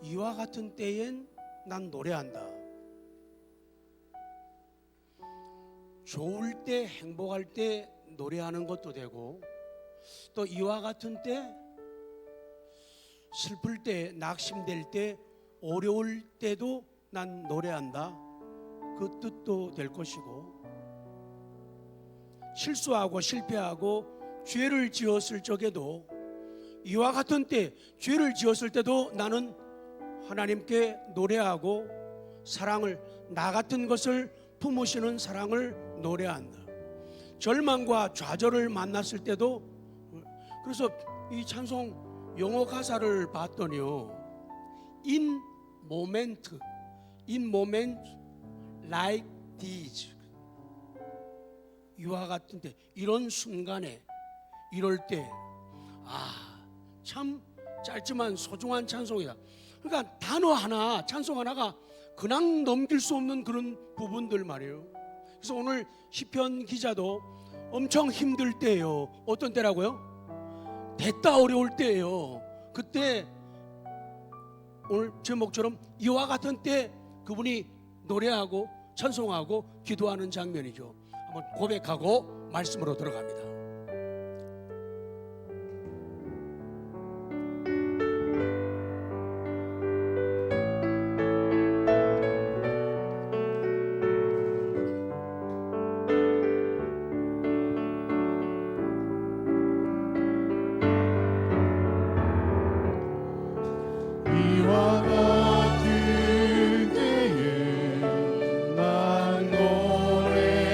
이와 같은 때엔 난 노래한다. 좋을 때, 행복할 때 노래하는 것도 되고, 또 이와 같은 때, 슬플 때, 낙심될 때, 어려울 때도 난 노래한다. 그 뜻도 될 것이고, 실수하고 실패하고 죄를 지었을 적에도, 이와 같은 때, 죄를 지었을 때도 나는 하나님께 노래하고 사랑을, 나 같은 것을 품으시는 사랑을 노래한다. 절망과 좌절을 만났을 때도. 그래서 이 찬송 영어 가사를 봤더니요, In moment like these, 이와 같은 때, 이런 순간에, 이럴 때, 참 짧지만 소중한 찬송이다. 그러니까 단어 하나, 찬송 하나가 그냥 넘길 수 없는 그런 부분들 말이에요. 그래서 오늘 시편 기자도 엄청 힘들 때예요. 어떤 때라고요? 됐다 어려울 때예요. 그때 오늘 제목처럼 이와 같은 때 그분이 노래하고 찬송하고 기도하는 장면이죠. 한번 고백하고 말씀으로 들어갑니다. 이와 같은 때에 난 노래하네.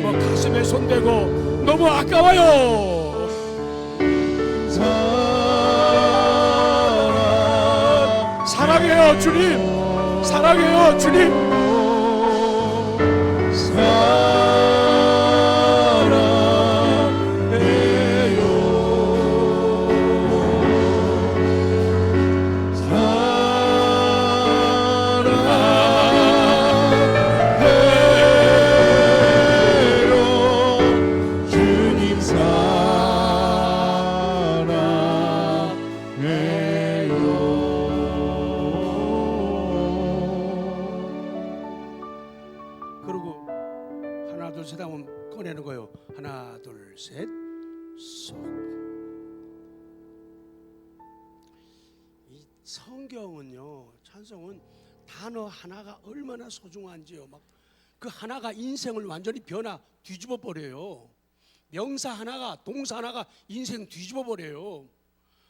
한번 가슴에 손대고 너무 아까워요. 사랑해요 주님, 사랑해요 주님. 그리고 하나 둘 셋 하면 꺼내는 거예요. 하나 둘 셋 쏙. 이 성경은요, 찬송은 단어 하나가 얼마나 소중한지요. 막 그 하나가 인생을 완전히 뒤집어 버려요. 명사 하나가, 동사 하나가 인생 뒤집어 버려요.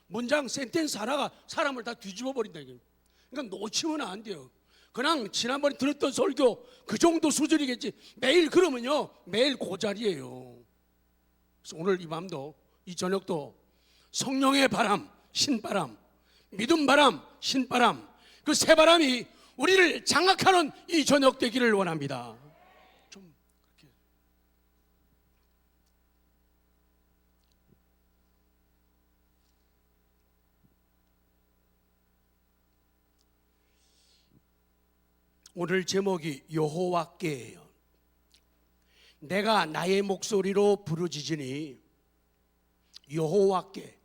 문장, 센텐스 하나가 사람을 다 뒤집어 버린다. 그러니까 놓치면 안 돼요. 그냥 지난번에 들었던 설교 그 정도 수준이겠지. 매일 그러면요, 매일 그 자리예요. 그래서 오늘 이 밤도, 이 저녁도 성령의 바람, 신바람, 믿음 바람, 신바람, 그 세 바람이 우리를 장악하는 이 저녁 되기를 원합니다. 좀 그렇게. 오늘 제목이 여호와께예요. 내가 나의 목소리로 부르짖으니 여호와께,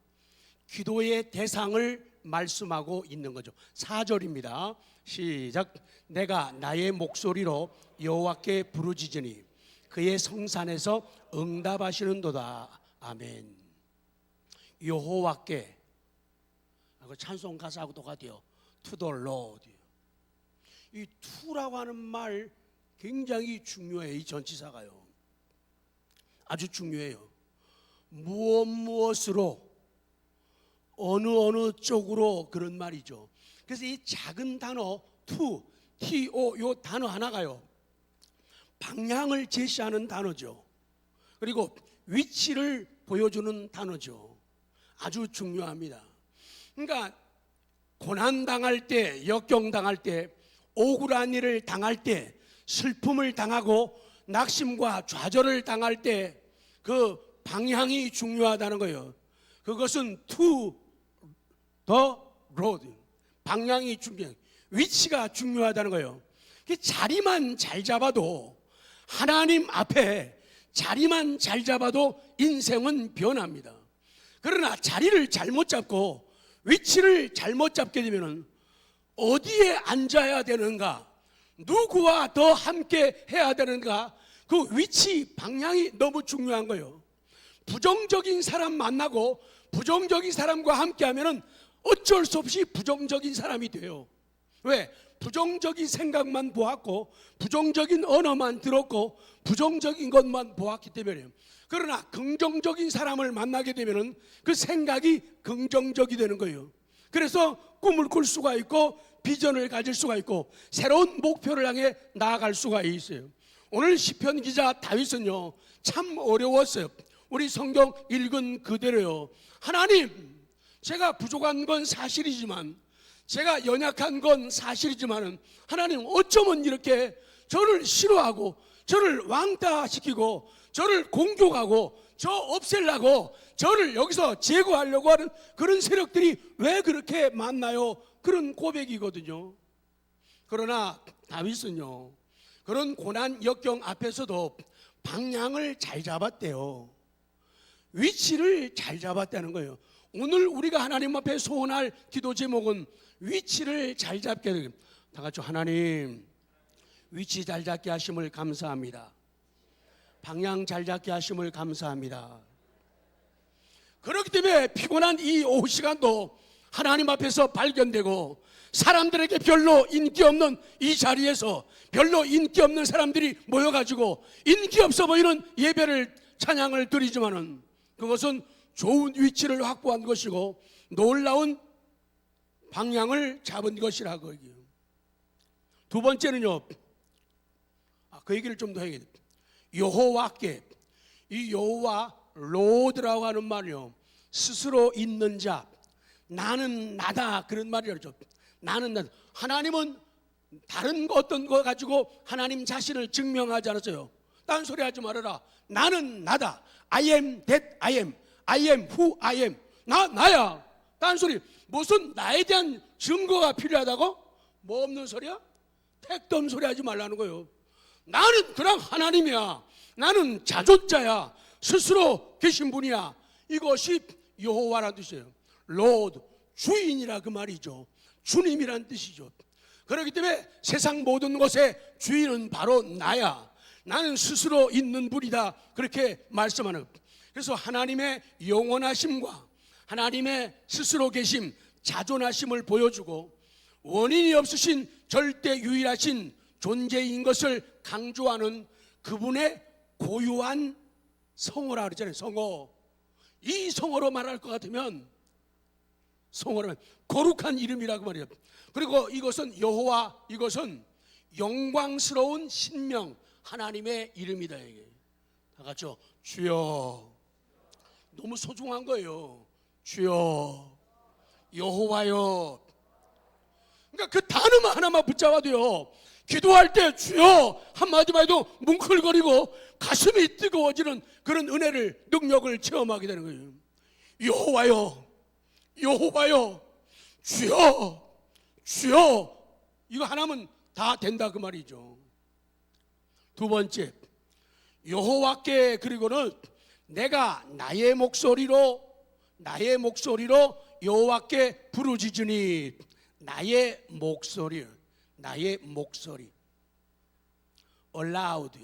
기도의 대상을 말씀하고 있는 거죠. 4절입니다. 시작. 내가 나의 목소리로 여호와께 부르짖으니 그의 성산에서 응답하시는도다. 아멘. 여호와께, 찬송 가사하고 똑같아요. To the Lord. 이 to라고 하는 말 굉장히 중요해요. 이 전치사가요, 아주 중요해요. 무엇으로, 어느 쪽으로, 그런 말이죠. 그래서 이 작은 단어 to, to, 요 단어 하나가요, 방향을 제시하는 단어죠. 그리고 위치를 보여주는 단어죠. 아주 중요합니다. 그러니까 고난당할 때, 역경당할 때, 억울한 일을 당할 때, 슬픔을 당하고 낙심과 좌절을 당할 때 그 방향이 중요하다는 거예요. 그것은 to the road, 방향이 중요해요. 위치가 중요하다는 거예요. 자리만 잘 잡아도, 하나님 앞에 자리만 잘 잡아도 인생은 변합니다. 그러나 자리를 잘못 잡고 위치를 잘못 잡게 되면 어디에 앉아야 되는가, 누구와 더 함께 해야 되는가, 그 위치, 방향이 너무 중요한 거예요. 부정적인 사람 만나고 부정적인 사람과 함께 하면 어쩔 수 없이 부정적인 사람이 돼요. 왜? 부정적인 생각만 보았고, 부정적인 언어만 들었고, 부정적인 것만 보았기 때문에요. 그러나 긍정적인 사람을 만나게 되면 그 생각이 긍정적이 되는 거예요. 그래서 꿈을 꿀 수가 있고, 비전을 가질 수가 있고, 새로운 목표를 향해 나아갈 수가 있어요. 오늘 시편 기자 다윗은요, 참 어려웠어요. 우리 성경 읽은 그대로요. 하나님, 제가 부족한 건 사실이지만, 제가 연약한 건 사실이지만, 하나님 어쩌면 이렇게 저를 싫어하고, 저를 왕따시키고, 저를 공격하고, 저 없애려고, 저를 여기서 제거하려고 하는 그런 세력들이 왜 그렇게 많나요? 그런 고백이거든요. 그러나 다윗은요, 그런 고난 역경 앞에서도 방향을 잘 잡았대요. 위치를 잘 잡았다는 거예요. 오늘 우리가 하나님 앞에 소원할 기도 제목은 위치를 잘 잡게 되는, 다 같이 하나님, 위치 잘 잡게 하심을 감사합니다. 방향 잘 잡게 하심을 감사합니다. 그렇기 때문에 피곤한 이 오후 시간도 하나님 앞에서 발견되고, 사람들에게 별로 인기 없는 이 자리에서 별로 인기 없는 사람들이 모여가지고 인기 없어 보이는 예배를, 찬양을 드리지만은 그것은 좋은 위치를 확보한 것이고 놀라운 방향을 잡은 것이라고 얘기해요. 두 번째는요, 그 얘기를 좀 더 해야겠다. 여호와께, 이 여호와 로드라고 하는 말이요, 스스로 있는 자, 나는 나다, 그런 말이죠. 나는 나다. 하나님은 다른 거 어떤 거 가지고 하나님 자신을 증명하지 않았어요. 딴소리 하지 말아라. 나는 나다. I am that I am. I am who I am. 나야. 딴소리. 무슨 나에 대한 증거가 필요하다고? 뭐 없는 소리야? 택도 없는 소리 하지 말라는 거예요. 나는 그냥 하나님이야. 나는 자존자야. 스스로 계신 분이야. 이것이 여호와라는 뜻이에요. Lord, 주인이라 그 말이죠. 주님이란 뜻이죠. 그렇기 때문에 세상 모든 것의 주인은 바로 나야. 나는 스스로 있는 분이다. 그렇게 말씀하는. 그래서 하나님의 영원하심과 하나님의 스스로 계심, 자존하심을 보여주고 원인이 없으신 절대 유일하신 존재인 것을 강조하는 그분의 고유한 성어라 그러잖아요. 성어. 이 성어로 말할 것 같으면 성어라면 거룩한 이름이라고 말이에요. 그리고 이것은 여호와, 이것은 영광스러운 신명, 하나님의 이름이다. 이게 다 같이요. 주여. 너무 소중한 거예요. 주여, 여호와여. 그러니까 그 단어만 하나만 붙잡아도요, 기도할 때 주여 한마디만 해도 뭉클거리고 가슴이 뜨거워지는 그런 은혜를, 능력을 체험하게 되는 거예요. 여호와여, 여호와여, 주여, 주여. 이거 하나면 다 된다 그 말이죠. 두 번째, 여호와께, 그리고는 내가 나의 목소리로 여호와께 부르짖으니. 나의 목소리, 나의 목소리, aloud,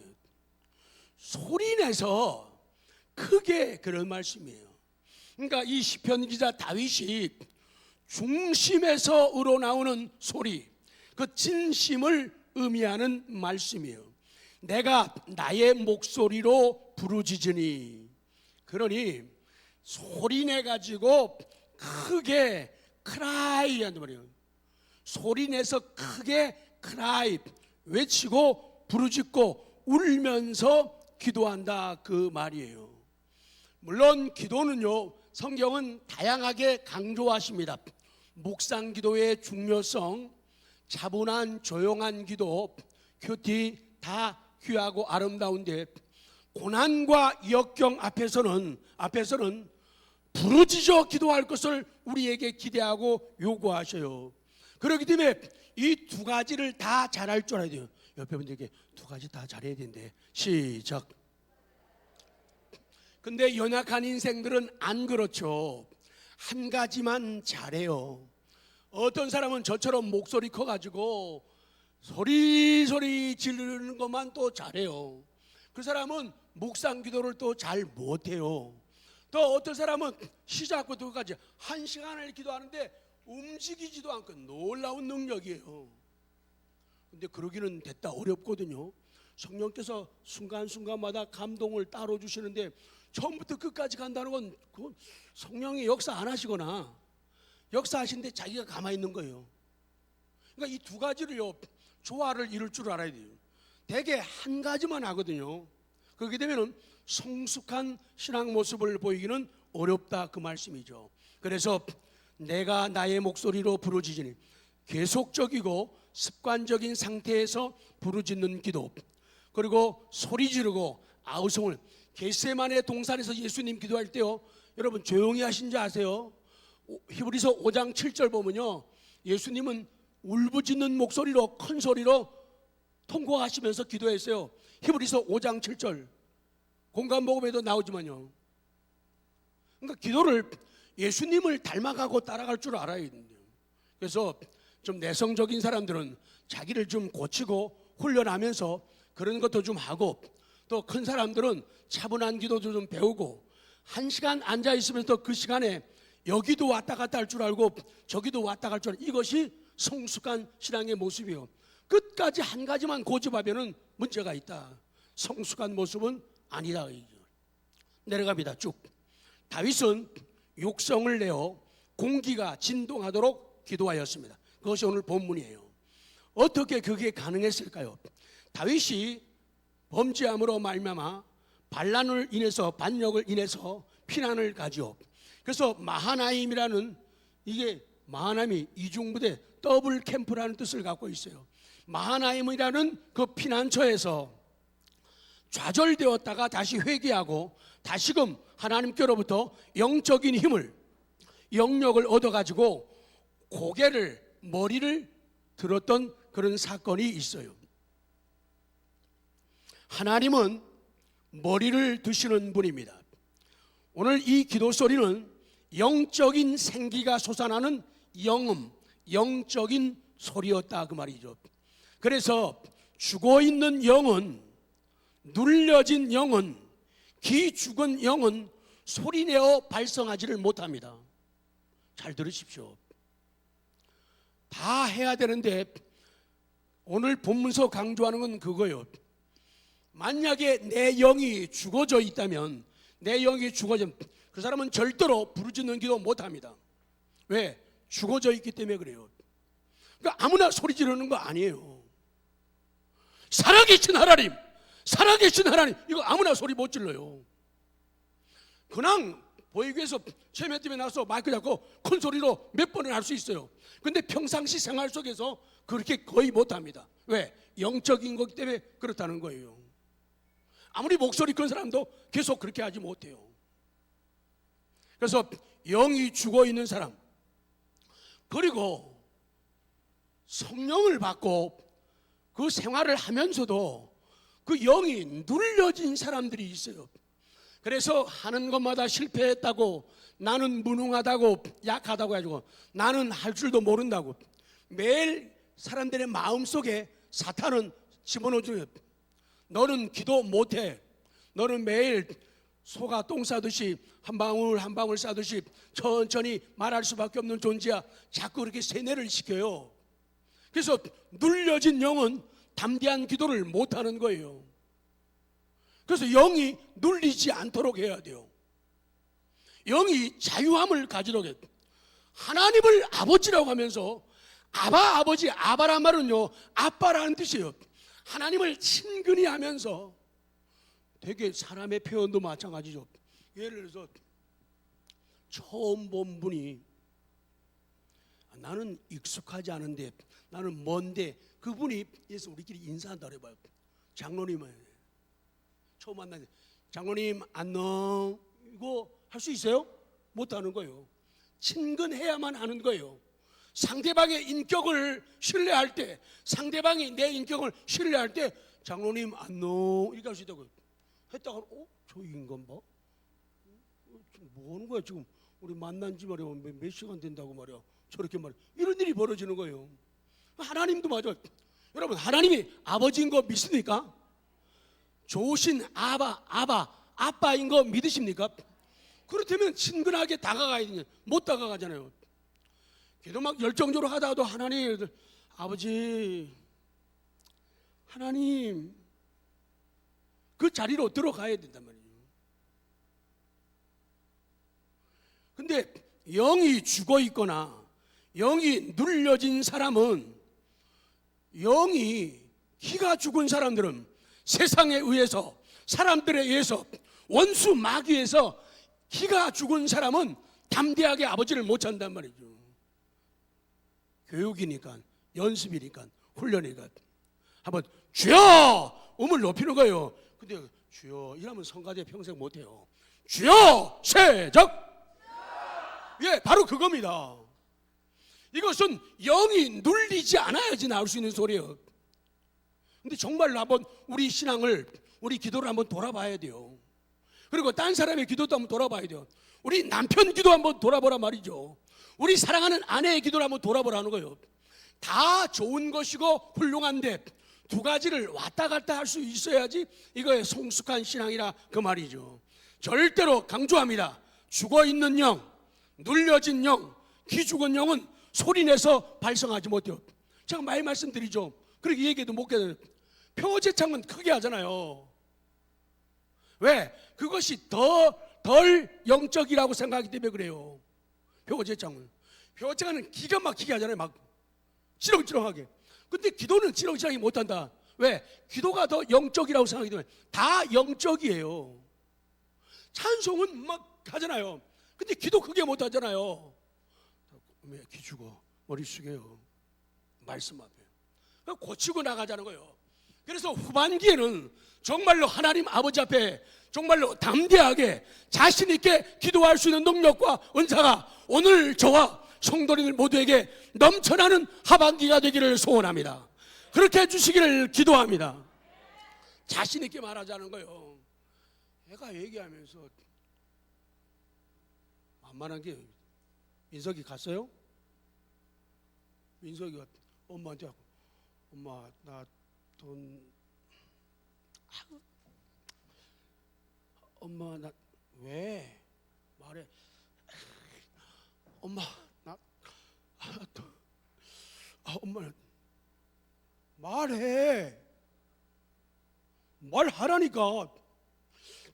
소리내서 크게, 그런 말씀이에요. 그러니까 이 시편 기자 다윗이 중심에서 우러나오는 소리, 그 진심을 의미하는 말씀이에요. 내가 나의 목소리로 부르짖으니. 그러니 소리내 가지고 크게 cry 한단 말이에요. 소리내서 크게 cry, 외치고 부르짖고 울면서 기도한다 그 말이에요. 물론 기도는요, 성경은 다양하게 강조하십니다. 묵상 기도의 중요성, 차분한 조용한 기도, 큐티 다 귀하고 아름다운데 고난과 역경 앞에서는 부르짖어 기도할 것을 우리에게 기대하고 요구하셔요. 그렇기 때문에 이 두 가지를 다 잘할 줄 알아야 돼요. 옆에 분들에게 두 가지 다 잘해야 되는데. 시작. 근데 연약한 인생들은 안 그렇죠. 한 가지만 잘해요. 어떤 사람은 저처럼 목소리 커가지고 소리 지르는 것만 또 잘해요. 그 사람은 묵상 기도를 또 잘 못해요. 또 어떤 사람은 시작부터 끝까지 1시간을 기도하는데 움직이지도 않고 놀라운 능력이에요. 근데 그러기는 됐다 어렵거든요. 성령께서 순간순간마다 감동을 따로 주시는데 처음부터 끝까지 간다는 건 그건 성령이 역사 안 하시거나 역사하시는데 자기가 가만히 있는 거예요. 그러니까 이 두 가지를요, 조화를 이룰 줄 알아야 돼요. 대개 한 가지만 하거든요. 그렇게 되면 성숙한 신앙 모습을 보이기는 어렵다 그 말씀이죠. 그래서 내가 나의 목소리로 부르짖으니, 계속적이고 습관적인 상태에서 부르짖는 기도, 그리고 소리 지르고 아우성을, 겟세마네 동산에서 예수님 기도할 때요, 여러분 조용히 하신지 아세요? 히브리서 5장 7절 보면요, 예수님은 울부짖는 목소리로 큰 소리로 통곡하시면서 기도했어요. 히브리서 5장 7절 공감복음에도 나오지만요. 그러니까 기도를 예수님을 닮아가고 따라갈 줄 알아야 되는데요. 그래서 좀 내성적인 사람들은 자기를 좀 고치고 훈련하면서 그런 것도 좀 하고, 또 큰 사람들은 차분한 기도도 좀 배우고, 1시간 앉아 있으면서 그 시간에 여기도 왔다 갔다 할 줄 알고 저기도 왔다 갈 줄 알고, 이것이 성숙한 신앙의 모습이에요. 끝까지 한 가지만 고집하면은 문제가 있다. 성숙한 모습은 아니다. 내려갑니다. 쭉. 다윗은 육성을 내어 공기가 진동하도록 기도하였습니다. 그것이 오늘 본문이에요. 어떻게 그게 가능했을까요? 다윗이 범죄함으로 말미암아 반란을 인해서 반역을 인해서 피난을 가지요. 그래서 마하나임이라는, 이게 마하나임이 이중부대 더블 캠프라는 뜻을 갖고 있어요. 마하나임이라는 그 피난처에서 좌절되었다가 다시 회개하고 다시금 하나님께로부터 영적인 힘을, 영력을 얻어가지고 머리를 들었던 그런 사건이 있어요. 하나님은 머리를 드시는 분입니다. 오늘 이 기도 소리는 영적인 생기가 솟아나는 영음, 영적인 소리였다 그 말이죠. 그래서 죽어있는 영은, 눌려진 영은, 기 죽은 영은 소리내어 발성하지를 못합니다. 잘 들으십시오. 다 해야 되는데 오늘 본문서 강조하는 건 그거예요. 만약에 내 영이 죽어져 있다면, 내 영이 죽어져, 그 사람은 절대로 부르짖는 기도 못합니다. 왜? 죽어져 있기 때문에 그래요. 그러니까 아무나 소리 지르는 거 아니에요. 살아계신 하나님, 살아계신 하나님, 이거 아무나 소리 못 질러요. 그냥 보이교에서 체면 때문에 나와서 마이크 잡고 큰 소리로 몇 번을 할 수 있어요. 근데 평상시 생활 속에서 그렇게 거의 못합니다. 왜? 영적인 거기 때문에 그렇다는 거예요. 아무리 목소리 큰 사람도 계속 그렇게 하지 못해요. 그래서 영이 죽어있는 사람, 그리고 성령을 받고 그 생활을 하면서도 그 영이 눌려진 사람들이 있어요. 그래서 하는 것마다 실패했다고, 나는 무능하다고, 약하다고 해가지고 나는 할 줄도 모른다고 매일 사람들의 마음속에 사탄은 집어넣어줘요. 너는 기도 못해. 너는 매일 소가 똥 싸듯이 한 방울 한 방울 싸듯이 천천히 말할 수밖에 없는 존재야. 자꾸 그렇게 세뇌를 시켜요. 그래서 눌려진 영은 담대한 기도를 못하는 거예요. 그래서 영이 눌리지 않도록 해야 돼요. 영이 자유함을 가지도록 해야 돼요. 하나님을 아버지라고 하면서 아바, 아버지, 아바란 말은요 아빠라는 뜻이에요. 하나님을 친근히 하면서, 되게 사람의 표현도 마찬가지죠. 예를 들어서 처음 본 분이, 나는 익숙하지 않은데, 나는 먼데, 그분이 예수 우리끼리 인사한다 그래봐요. 장로님은 처음 만나는데 장로님 안녕, 이거 할 수 있어요? 못하는 거예요. 친근해야만 하는 거예요. 상대방의 인격을 신뢰할 때, 상대방이 내 인격을 신뢰할 때 장로님 안녕 이렇게 할 수 있다고요. 했다가 저 인간 봐, 뭐 하는 거야 지금, 우리 만난 지 말이야 몇 시간 된다고 말이야, 저렇게 말이야, 이런 일이 벌어지는 거예요. 하나님도 맞아요. 여러분, 하나님이 아버지인 거 믿습니까? 좋으신 아빠인 거 믿으십니까? 그렇다면 친근하게 다가가야 되냐? 못 다가가잖아요. 기도 막 열정적으로 하다가도 하나님, 아버지, 하나님, 그 자리로 들어가야 된단 말이에요. 근데 영이 죽어 있거나 영이 눌려진 사람은, 영이 기가 죽은 사람들은 세상에 의해서, 사람들에 의해서, 원수 마귀에서 기가 죽은 사람은 담대하게 아버지를 못 찬단 말이죠. 교육이니까, 연습이니까, 훈련이니까. 한번 주여! 음을 높이는 거예요. 근데 주여 이러면 성가대 평생 못해요. 주여! 시작! 예, 바로 그겁니다. 이것은 영이 눌리지 않아야지 나올 수 있는 소리예요. 근데 정말로 한번 우리 신앙을, 우리 기도를 한번 돌아봐야 돼요. 그리고 딴 사람의 기도도 한번 돌아봐야 돼요. 우리 남편 기도 한번 돌아보라 말이죠. 우리 사랑하는 아내의 기도를 한번 돌아보라는 거예요. 다 좋은 것이고 훌륭한데 두 가지를 왔다 갔다 할 수 있어야지 이거의 성숙한 신앙이라 그 말이죠. 절대로 강조합니다. 죽어있는 영, 눌려진 영, 기죽은 영은 소리내서 발성하지 못해요. 제가 많이 말씀드리죠. 그렇게 얘기해도 못 깨요. 표제창은 크게 하잖아요. 왜? 그것이 덜 영적이라고 생각하기 때문에 그래요. 표제창은 기가 막히게 하잖아요. 막 치렁치렁하게. 근데 기도는 치렁치렁하게 못한다. 왜? 기도가 더 영적이라고 생각하기 때문에. 다 영적이에요. 찬송은 막 하잖아요. 근데 기도 크게 못 하잖아요. 귀 주고 머리 숙여요. 말씀 앞에 고치고 나가자는 거예요. 그래서 후반기에는 정말로 하나님 아버지 앞에 정말로 담대하게 자신 있게 기도할 수 있는 능력과 은사가 오늘 저와 성도님들 모두에게 넘쳐나는 하반기가 되기를 소원합니다. 그렇게 해주시기를 기도합니다. 자신 있게 말하자는 거예요. 애가 얘기하면서 만만한 게 민석이 갔어요? 민석이가 엄마한테 하고, 엄마 나 돈, 엄마 나 왜? 말해. 엄마 나 엄마 말해. 말하라니까.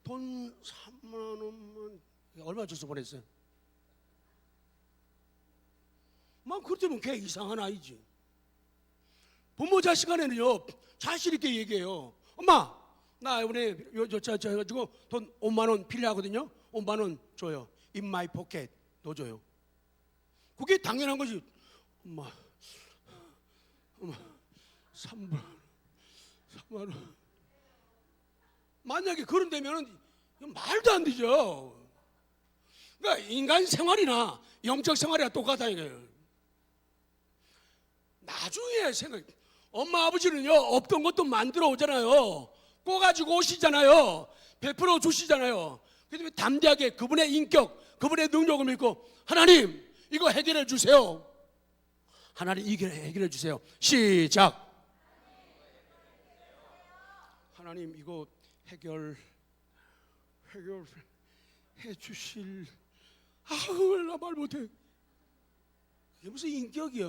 돈 3만 원만 얼마 줘서 보냈어요? 막 그렇다면 걔 이상한 아이지. 부모 자식 간에는요 자신 있게 얘기해요. 엄마 나 이번에 저 해가지고 돈 5만 원 필요하거든요. 5만 원 줘요. In my pocket. 너 줘요. 그게 당연한 거지. 엄마 3만 원. 만약에 그런 되면은 말도 안 되죠. 그러니까 인간 생활이나 영적 생활이나 똑같다 이거예요. 나중에 생각. 엄마 아버지는요 없던 것도 만들어 오잖아요. 꼬가지고 오시잖아요. 베풀어 주시잖아요. 그래서 담대하게 그분의 인격, 그분의 능력을 믿고 하나님 이거 해결해 주세요. 하나님 이거 해결해 주세요. 시작. 하나님 이거 해결해 주실. 나 말 못해. 이게 무슨 인격이야.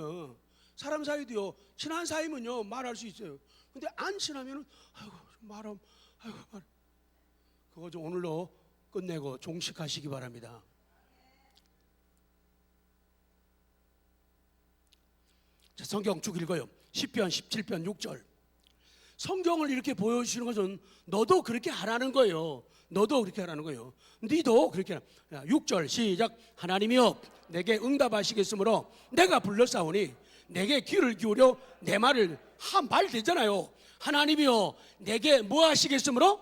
사람 사이도요 친한 사이면요 말할 수 있어요. 근데 안 친하면은 말하면 말. 그거 좀 오늘로 끝내고 종식하시기 바랍니다. 자, 성경 쭉 읽어요. 시편 17편 6절. 성경을 이렇게 보여주시는 것은 너도 그렇게 하라는 거예요. 너도 그렇게 하라는 거예요. 니도 그렇게 하라. 6절 시작. 하나님이여 내게 응답하시겠으므로 내가 불렀사오니 내게 귀를 기울여 내 말을 한 말 되잖아요. 하나님이여 내게 뭐 하시겠으므로?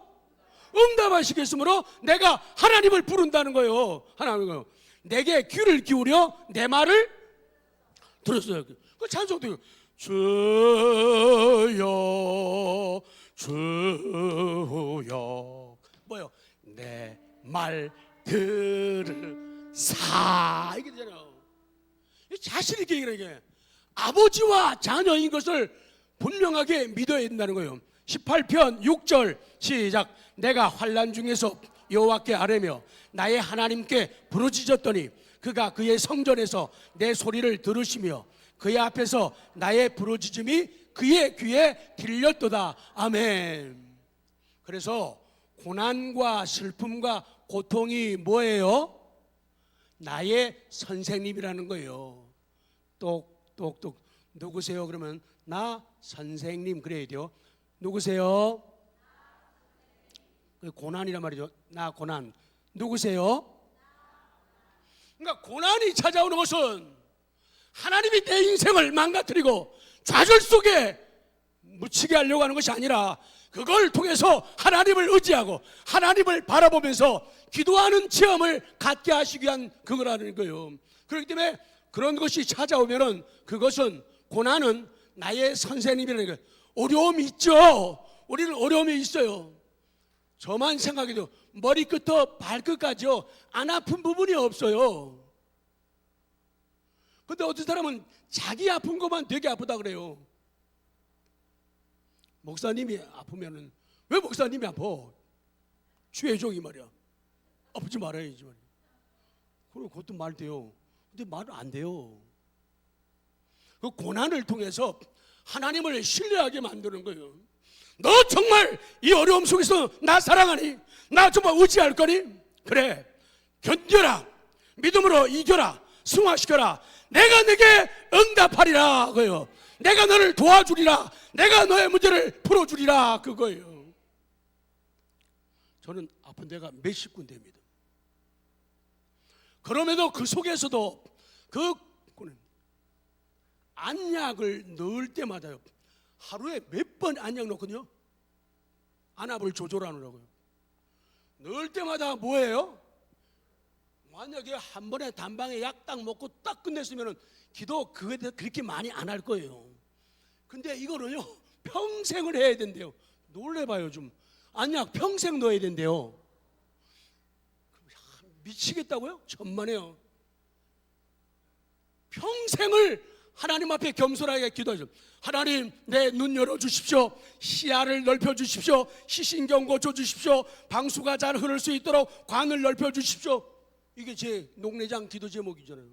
응답하시겠으므로 내가 하나님을 부른다는 거예요. 하나님이요 내게 귀를 기울여 내 말을 들었어요. 그 찬송도 주여 주여 뭐요? 내 말 들으사 이게 되잖아요. 자신 있게 얘기하는 게 아버지와 자녀인 것을 분명하게 믿어야 된다는 거예요. 18편 6절 시작. 내가 환난 중에서 여호와께 아뢰며 나의 하나님께 부르짖었더니 그가 그의 성전에서 내 소리를 들으시며 그의 앞에서 나의 부르짖음이 그의 귀에 들렸도다. 아멘. 그래서 고난과 슬픔과 고통이 뭐예요? 나의 선생님이라는 거예요. 똑똑똑 누구세요? 그러면 나 선생님 그래야 돼요. 누구세요? 고난이란 말이죠. 나 고난. 누구세요? 그러니까 고난이 찾아오는 것은 하나님이 내 인생을 망가뜨리고 좌절 속에 묻히게 하려고 하는 것이 아니라 그걸 통해서 하나님을 의지하고 하나님을 바라보면서 기도하는 체험을 갖게 하시기 위한 그거라는 거예요. 그렇기 때문에 그런 것이 찾아오면은 그것은 고난은 나의 선생님이라는 거예요. 어려움이 있죠. 우리는 어려움이 있어요. 저만 생각해도 머리끝부터 발끝까지요 안 아픈 부분이 없어요. 근데 어떤 사람은 자기 아픈 것만 되게 아프다 그래요. 목사님이 아프면은 왜 목사님이 아파? 죄종이 말이야. 아프지 말아야지 말이야. 그리고 그것도 말 돼요. 근데 말은 안 돼요. 그 고난을 통해서 하나님을 신뢰하게 만드는 거예요. 너 정말 이 어려움 속에서 나 사랑하니? 나 정말 의지할 거니? 그래 견뎌라. 믿음으로 이겨라. 승화시켜라. 내가 네게 응답하리라. 그래요. 내가 너를 도와주리라, 내가 너의 문제를 풀어주리라, 그거예요. 저는 아픈 데가 몇십 군데입니다. 그럼에도 그 속에서도 그 안약을 넣을 때마다요, 하루에 몇 번 안약 넣거든요. 안압을 조절하느라고요. 넣을 때마다 뭐예요? 만약에 한 번에 단방에 약 딱 먹고 딱 끝냈으면 기도 그거에 대해서 그렇게 많이 안 할 거예요. 근데 이거는요, 평생을 해야 된대요. 놀래봐요. 좀 안약 평생 넣어야 된대요. 미치겠다고요? 천만에요. 평생을 하나님 앞에 겸손하게 기도하죠. 하나님, 내 눈 열어주십시오. 시야를 넓혀주십시오. 시신경 고쳐주십시오. 방수가 잘 흐를 수 있도록 관을 넓혀주십시오. 이게 제 녹내장 기도 제목이잖아요.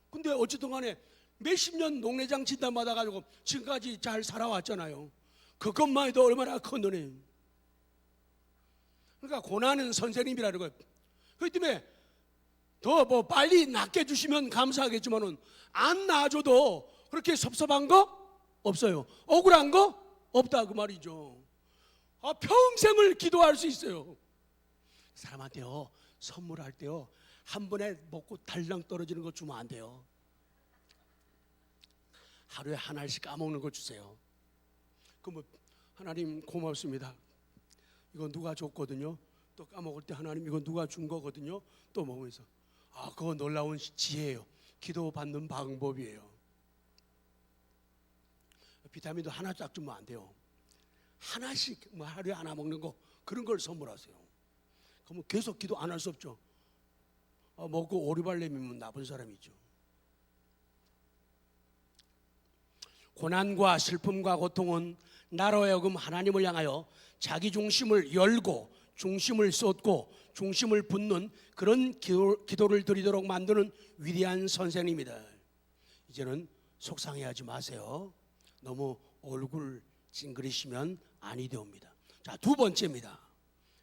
근데 어쨌든 간에 몇십 년 녹내장 진단 받아가지고 지금까지 잘 살아왔잖아요. 그것만 해도 얼마나 큰 은혜예요. 그러니까 고난은 선생님이라는 거예요. 그렇기 때문에 더 뭐 빨리 낫게 해주시면 감사하겠지만은 안 놔줘도 그렇게 섭섭한 거 없어요. 억울한 거 없다, 그 말이죠. 평생을 기도할 수 있어요. 사람한테요, 선물할 때요, 한 번에 먹고 달랑 떨어지는 거 주면 안 돼요. 하루에 한 알씩 까먹는 거 주세요. 그럼 하나님 고맙습니다, 이거 누가 줬거든요. 또 까먹을 때 하나님 이거 누가 준 거거든요. 또 먹으면서 그거 놀라운 지혜예요. 기도 받는 방법이에요. 비타민도 하나 쫙 주면 안 돼요. 하나씩 뭐 하루에 하나 먹는 거, 그런 걸 선물하세요. 그러면 계속 기도 안 할 수 없죠. 먹고 오리발 내미면 나쁜 사람이죠. 고난과 슬픔과 고통은 나로 하여금 하나님을 향하여 자기 중심을 열고 중심을 쏟고 중심을 붓는 그런 기도를 드리도록 만드는 위대한 선생님이다. 이제는 속상해하지 마세요. 너무 얼굴 찡그리시면 아니 되옵니다. 자, 두 번째입니다.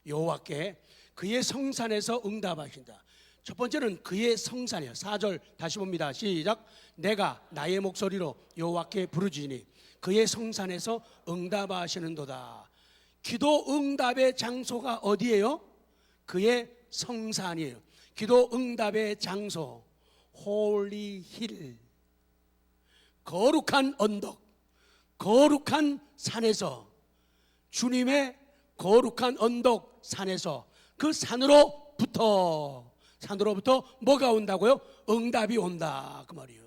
여호와께 그의 성산에서 응답하신다. 첫 번째는 그의 성산이에요. 4절 다시 봅니다. 시작. 내가 나의 목소리로 여호와께 부르짖으니 그의 성산에서 응답하시는도다. 기도 응답의 장소가 어디예요? 그의 성산이에요. 기도 응답의 장소, 홀리 힐, 거룩한 언덕, 거룩한 산에서, 주님의 거룩한 언덕 산에서, 그 산으로부터 뭐가 온다고요? 응답이 온다, 그 말이에요.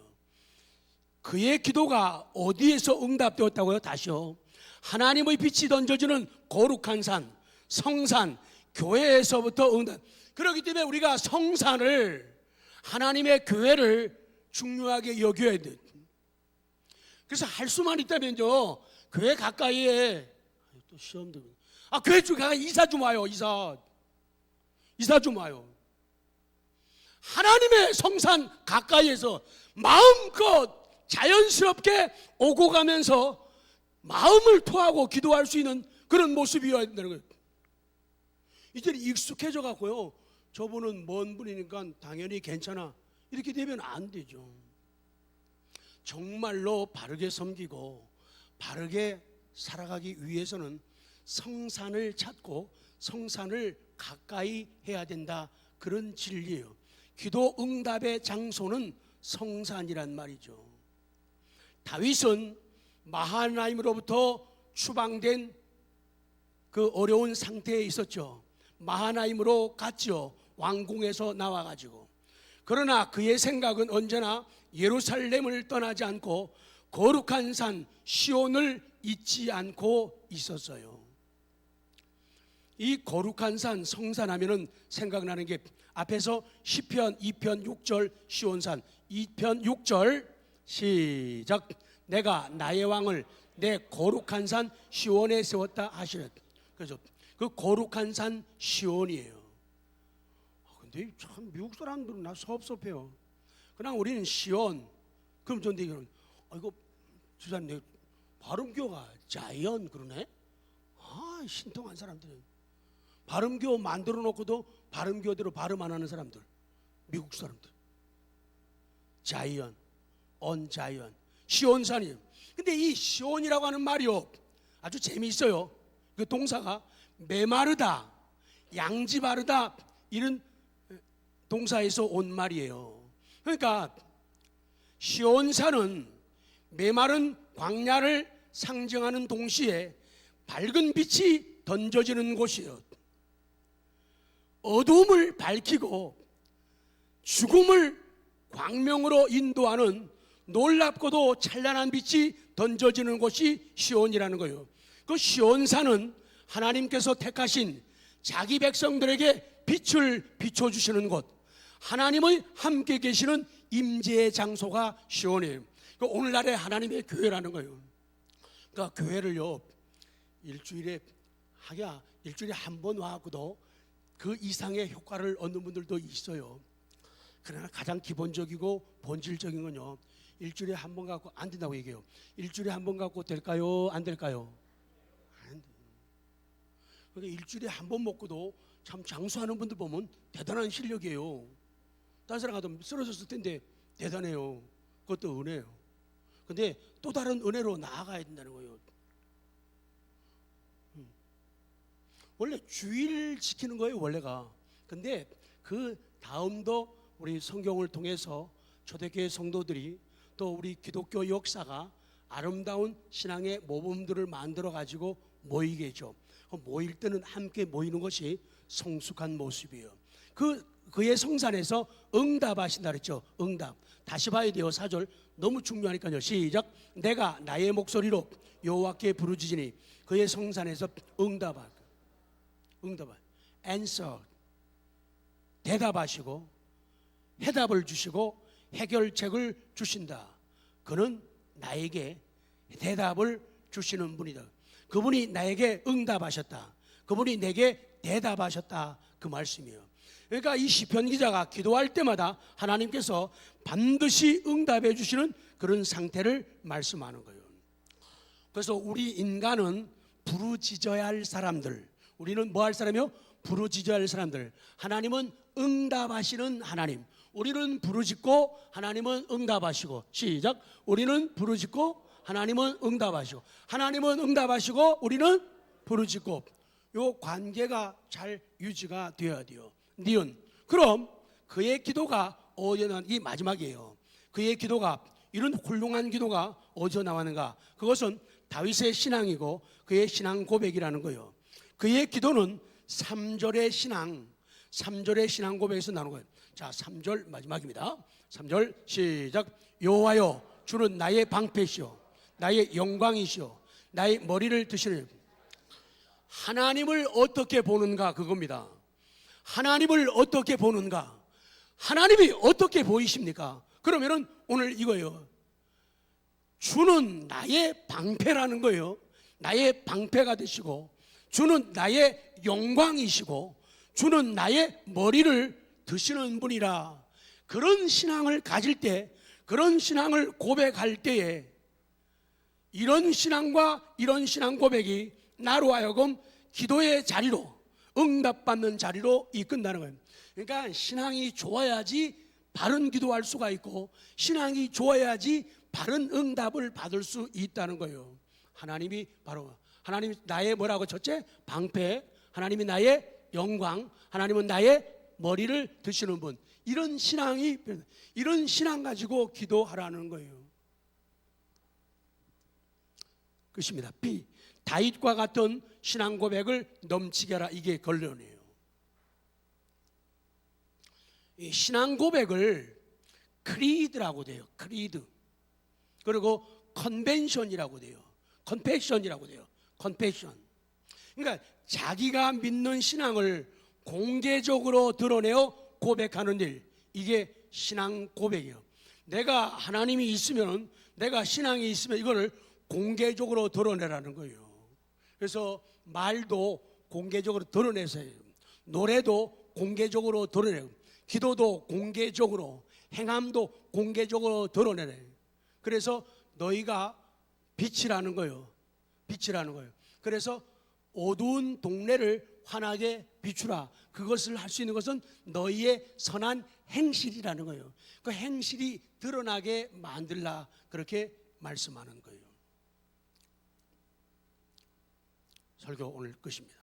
그의 기도가 어디에서 응답되었다고요? 다시요. 하나님의 빛이 던져주는 거룩한 산, 성산, 교회에서부터 응답. 그렇기 때문에 우리가 성산을, 하나님의 교회를 중요하게 여겨야 돼요. 그래서 할 수만 있다면요, 교회 가까이에 또 시험 들고, 교회 쪽에 이사 좀 와요. 이사 좀 와요. 하나님의 성산 가까이에서 마음껏 자연스럽게 오고 가면서 마음을 토하고 기도할 수 있는 그런 모습이어야 된다는 거예요. 이제는 익숙해져 갖고요, 저분은 먼 분이니까 당연히 괜찮아, 이렇게 되면 안 되죠. 정말로 바르게 섬기고 바르게 살아가기 위해서는 성산을 찾고 성산을 가까이 해야 된다, 그런 진리예요. 기도 응답의 장소는 성산이란 말이죠. 다윗은 마하나임으로부터 추방된 그 어려운 상태에 있었죠. 마하나임으로 갔죠. 왕궁에서 나와가지고. 그러나 그의 생각은 언제나 예루살렘을 떠나지 않고 거룩한 산 시온을 잊지 않고 있었어요. 이 거룩한 산, 성산하면은 생각나는 게 앞에서 시편 2편 6절 시온산 2편 6절 시작. 내가 나의 왕을 내 거룩한 산 시온에 세웠다 하시는. 그래서 그 거룩한 산 시온이에요. 근데 참 미국 사람들은 나 섭섭해요. 그냥 우리는 시온. 그럼 전 얘기는 이거 주사님 발음교가 자이언 그러네. 신통한 사람들은 발음교 만들어 놓고도 발음교대로 발음 안 하는 사람들, 미국 사람들. 자이언, 언 자이언. 시온산이에요. 근데 이 시온이라고 하는 말이요, 아주 재미있어요. 그 동사가 메마르다, 양지 바르다, 이런 동사에서 온 말이에요. 그러니까 시온산은 메마른 광야를 상징하는 동시에 밝은 빛이 던져지는 곳이에요. 어둠을 밝히고 죽음을 광명으로 인도하는 놀랍고도 찬란한 빛이 던져지는 곳이 시온이라는 거예요. 그 시온산은 하나님께서 택하신 자기 백성들에게 빛을 비춰주시는 곳, 하나님의 함께 계시는 임재의 장소가 시온이에요. 그 오늘날의 하나님의 교회라는 거예요. 그러니까 교회를요, 일주일에 한 번 와갖고도 그 이상의 효과를 얻는 분들도 있어요. 그러나 가장 기본적이고 본질적인 건요, 일주일에 한 번 갖고 안 된다고 얘기해요. 일주일에 한 번 갖고 될까요? 안 될까요? 안 돼요. 그러니까 일주일에 한 번 먹고도 참 장수하는 분들 보면 대단한 실력이에요. 다른 사람 같으면 쓰러졌을 텐데 대단해요. 그것도 은혜예요. 근데 또 다른 은혜로 나아가야 된다는 거예요. 원래 주일 지키는 거예요, 원래가. 근데 그 다음도 우리 성경을 통해서 초대교회 성도들이 또 우리 기독교 역사가 아름다운 신앙의 모범들을 만들어 가지고 모이게 해줘. 모일 때는 함께 모이는 것이 성숙한 모습이에요. 그의 성산에서 응답하신다 그랬죠. 응답. 다시 봐야 돼요. 4절 너무 중요하니까요. 시작. 내가 나의 목소리로 여호와께 부르짖으니 그의 성산에서 응답하. answer. 대답하시고 해답을 주시고 해결책을 주신다. 그는 나에게 대답을 주시는 분이다. 그분이 나에게 응답하셨다. 그분이 내게 대답하셨다. 그 말씀이에요. 그러니까 이 시편 기자가 기도할 때마다 하나님께서 반드시 응답해 주시는 그런 상태를 말씀하는 거예요. 그래서 우리 인간은 부르짖어야 할 사람들, 우리는 뭐 할 사람이요? 부르짖어야 할 사람들. 하나님은 응답하시는 하나님. 우리는 부르짖고 하나님은 응답하시고. 시작. 우리는 부르짖고 하나님은 응답하시고. 하나님은 응답하시고 우리는 부르짖고. 요 관계가 잘 유지가 되어야 돼요. 니은. 그럼 그의 기도가 어디에 나왔는가? 이 마지막이에요. 그의 기도가, 이런 훌륭한 기도가 어디서 나왔는가? 그것은 다윗의 신앙이고 그의 신앙 고백이라는 거예요. 그의 기도는 3절의 신앙 고백에서 나오는 거예요. 자, 3절 마지막입니다. 3절 시작. 여호와여, 주는 나의 방패시오 나의 영광이시오 나의 머리를 드시는. 하나님을 어떻게 보는가, 그겁니다. 하나님을 어떻게 보는가? 하나님이 어떻게 보이십니까? 그러면은 오늘 이거예요. 주는 나의 방패라는 거예요. 나의 방패가 되시고, 주는 나의 영광이시고, 주는 나의 머리를 드시는 분이라. 그런 신앙을 가질 때, 그런 신앙을 고백할 때에 이런 신앙과 이런 신앙 고백이 나로 하여금 기도의 자리로, 응답받는 자리로 이끈다는 거예요. 그러니까 신앙이 좋아야지 바른 기도할 수가 있고, 신앙이 좋아야지 바른 응답을 받을 수 있다는 거예요. 하나님이 바로, 하나님이 나의 뭐라고 첫째? 방패. 하나님이 나의 영광. 하나님은 나의 머리를 드시는 분. 이런 신앙 가지고 기도하라는 거예요. 그것입니다. B. 다윗과 같은 신앙 고백을 넘치게 하라. 이게 결론이에요. 이 신앙 고백을 크리드라고 돼요. 크리드. 그리고 컨벤션이라고 돼요. 컨페션이라고 돼요. 컨페션. 그러니까 자기가 믿는 신앙을 공개적으로 드러내어 고백하는 일, 이게 신앙 고백이에요. 내가 하나님이 있으면, 내가 신앙이 있으면 이거를 공개적으로 드러내라는 거예요. 그래서 말도 공개적으로 드러내서 해요. 노래도 공개적으로 드러내고, 기도도 공개적으로, 행함도 공개적으로 드러내래요. 그래서 너희가 빛이라는 거예요. 빛이라는 거예요. 그래서 어두운 동네를 환하게 비추라. 그것을 할 수 있는 것은 너희의 선한 행실이라는 거예요. 그 행실이 드러나게 만들라, 그렇게 말씀하는 거예요. 설교 오늘 끝입니다.